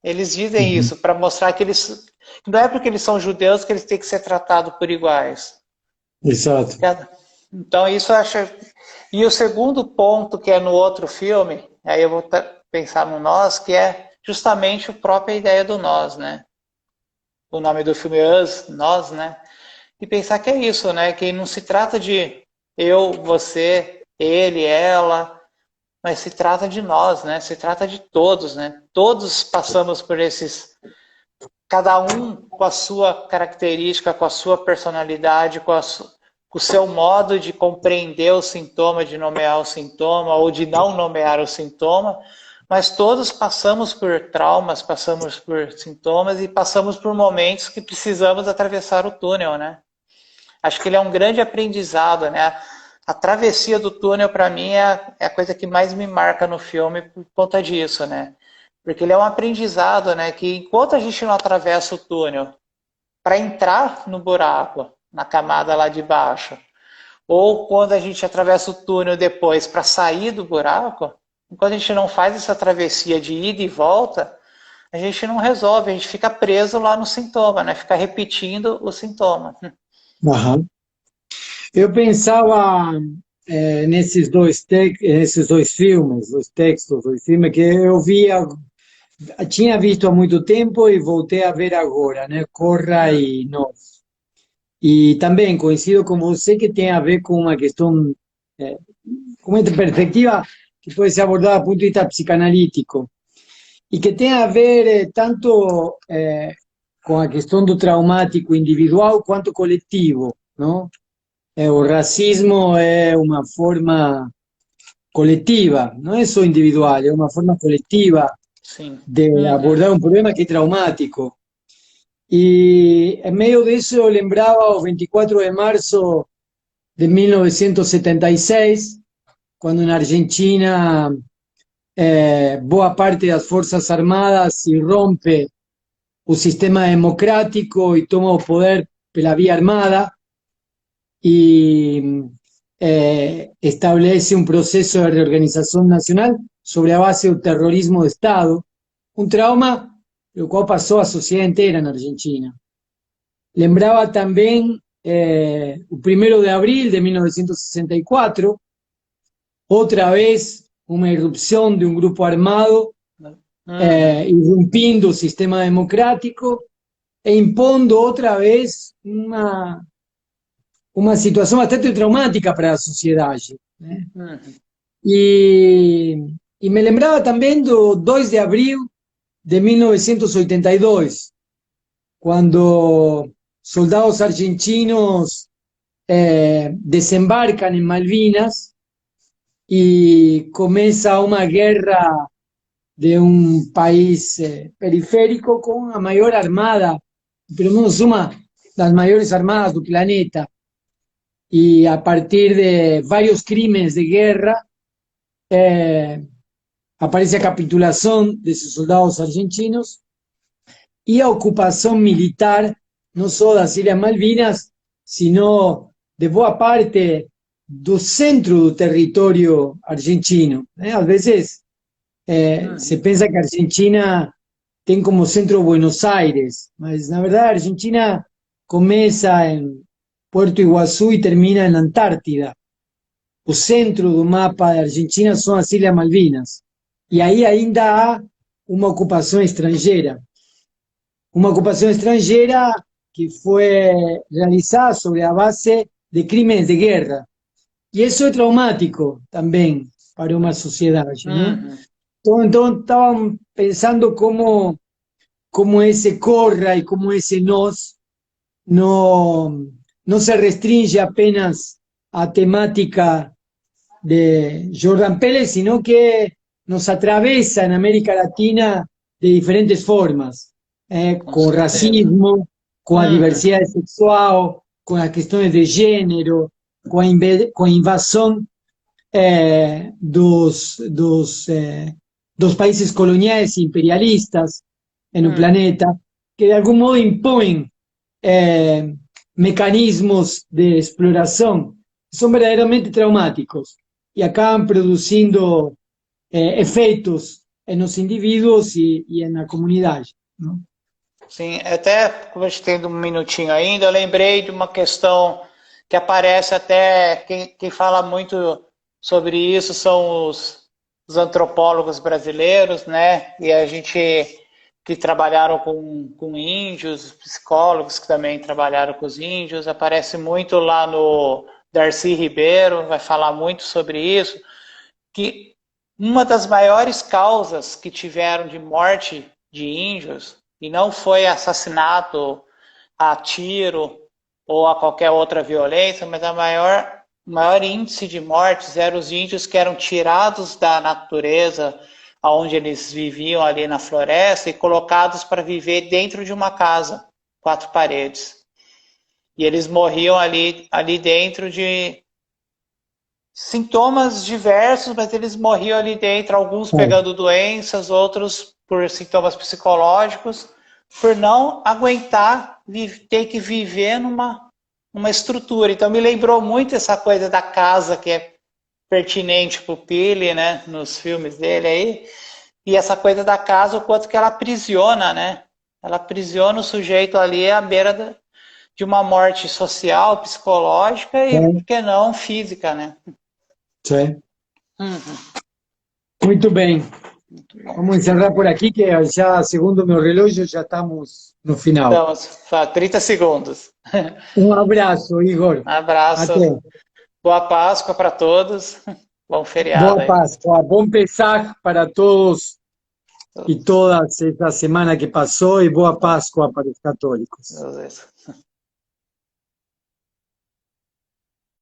Eles dizem Uhum. isso para mostrar que eles não é porque eles são judeus que eles têm que ser tratados por iguais. Exato. Então isso eu acho. E o segundo ponto que é no outro filme, aí eu vou pensar no nós, que é justamente a própria ideia do nós, né? O nome do filme é Us, Nós, né? E pensar que é isso, né? Que não se trata de eu, você, ele, ela, mas se trata de nós, né? Se trata de todos, né? Todos passamos por esses, cada um com a sua característica, com a sua personalidade, com o seu modo de compreender o sintoma, de nomear o sintoma ou de não nomear o sintoma, mas todos passamos por traumas, passamos por sintomas e passamos por momentos que precisamos atravessar o túnel, né? Acho que ele é um grande aprendizado, né? A travessia do túnel, para mim, é a coisa que mais me marca no filme por conta disso, né? Porque ele é um aprendizado, né? Que enquanto a gente não atravessa o túnel para entrar no buraco, na camada lá de baixo, ou quando a gente atravessa o túnel depois para sair do buraco, enquanto a gente não faz essa travessia de ida e volta, a gente não resolve, a gente fica preso lá no sintoma, né? Fica repetindo o sintoma. Aham. Eu pensava nesses dois filmes, os textos dos filmes, que eu via, tinha visto há muito tempo e voltei a ver agora, né? Corra e Nós. E também coincido com você que tem a ver com uma questão, eh, com uma perspectiva que pode ser abordada do ponto de vista psicanalítico e que tem a ver tanto com a questão do traumático individual quanto coletivo, não? O racismo é uma forma coletiva, não é só individual, é uma forma coletiva Sim. de Uhum. abordar um problema que é traumático. E en medio de eso yo lembraba el 24 de marzo de 1976, cuando en Argentina boa parte das Forças Armadas irrompe o sistema democrático e toma o poder pela via armada y establece un proceso de reorganización nacional sobre a base del terrorismo de Estado, un trauma lo cual pasó a sociedad entera en Argentina. Lembraba también o 1º de abril de 1964, otra vez una irrupción de un grupo armado irrumpindo o sistema democrático e impondo outra vez uma situação bastante traumática para a sociedade, né? E me lembrava também do 2 de abril de 1982, quando soldados argentinos desembarcam em Malvinas e começa uma guerra de un país periférico con la mayor armada, pero menos una de las mayores armadas del planeta. Y a partir de varios crímenes de guerra, aparece a capitulación de sus soldados argentinos y a ocupación militar, no solo das Ilhas Malvinas, sino de boa parte do centro do território argentino. Às vezes, se pensa que a Argentina tem como centro Buenos Aires, mas na verdade a Argentina começa em Puerto Iguaçu e termina na Antártida. O centro do mapa da Argentina são as Ilhas Malvinas. E aí ainda há uma ocupação estrangeira. Uma ocupação estrangeira que foi realizada sobre a base de crimes de guerra. E isso é traumático também para uma sociedade, né? Então estaban pensando cómo ese corra y cómo ese nos no se restringe apenas a temática de Jordan Peele, sino que nos atraviesa en América Latina de diferentes formas, con racismo, con la diversidad sexual, con las cuestiones de género, con la invasión dos países coloniales e imperialistas en el planeta, que de algún modo imponen mecanismos de exploración que son verdaderamente traumáticos y acaban produciendo efeitos nos indivíduos e na comunidade, não? Sim, até como a gente tem um minutinho ainda, eu lembrei de uma questão que aparece até, quem fala muito sobre isso são os antropólogos brasileiros, né? E a gente que trabalharam com índios, psicólogos que também trabalharam com os índios, aparece muito lá no Darcy Ribeiro, vai falar muito sobre isso, que uma das maiores causas que tiveram de morte de índios, e não foi assassinato a tiro ou a qualquer outra violência, mas o maior índice de mortes eram os índios que eram tirados da natureza, onde eles viviam ali na floresta, e colocados para viver dentro de uma casa, 4 paredes. E eles morriam ali dentro de sintomas diversos, mas eles morriam ali dentro, alguns pegando doenças, outros por sintomas psicológicos, por não aguentar ter que viver numa estrutura. Então me lembrou muito essa coisa da casa, que é pertinente para o Peele, né, nos filmes dele aí, e essa coisa da casa, o quanto que ela aprisiona, né? Ela aprisiona o sujeito ali à beira de uma morte social, psicológica e, por que não, física, né? Sim. Muito bem. Vamos encerrar por aqui, que já, segundo meu relógio, já estamos no final. Estamos, 30 segundos. Um abraço, Igor. Um abraço. Até. Boa Páscoa para todos. Bom feriado. Boa Páscoa. Bom Pesach para todos e todas esta semana que passou, e boa Páscoa para os católicos.